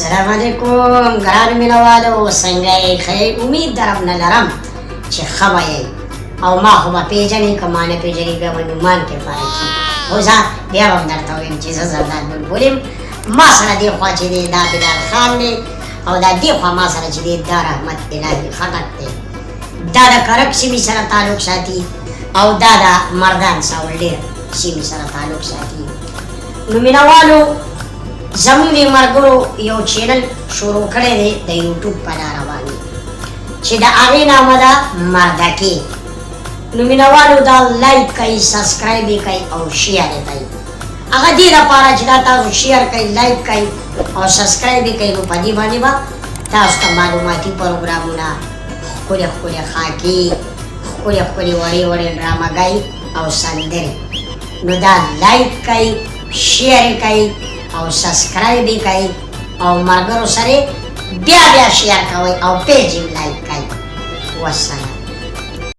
السلام علیکم ګرانو مینوالو، څنګه یې؟ ښه امید درم نه لرم چې ښه به یې او ما خو به پېژنې که ما نه پېژنې بیا به نومان کې فرق کي. اوس بیا به هم درته ویم چې زه زرداد بلبل یم. ما سره دې خوا چې دی دا بلال خان دی او دا دې خوا ما سره چې دی دا رحمت الهي خټک دی. دا د کرک سیمې سره تعلق ساتي او دا د مردان ساولډیر سیمې سره تعلق ساتي. نو مینوالو زموږ د ملګرو یو چینل شروع کړی دی د یوټیوب په لاره باندې چې د هغې نامه ده مردکې. نو مینوالو دا لایک کوئ، سبسکرایب یې کوئ او شیر یې کوئ. هغه دې دپاره چې دا تاسو شیر کوئ، لایک کوئ او سبسکرایب یې کوئ، نو په دې باندې به تاسو ته معلوماتي پروګرامونه، ښکلې ښکلې خاکې، ښکلې ښکلې وړې وړې ډرامهګۍ او سندرې. نو دا لایک کوئ، شیر یې کوئ او سبسکرایب یې کوئ او ملګرو سره بیا بیا شیر کوئ او پیج یې لایک کوئ. والسلام.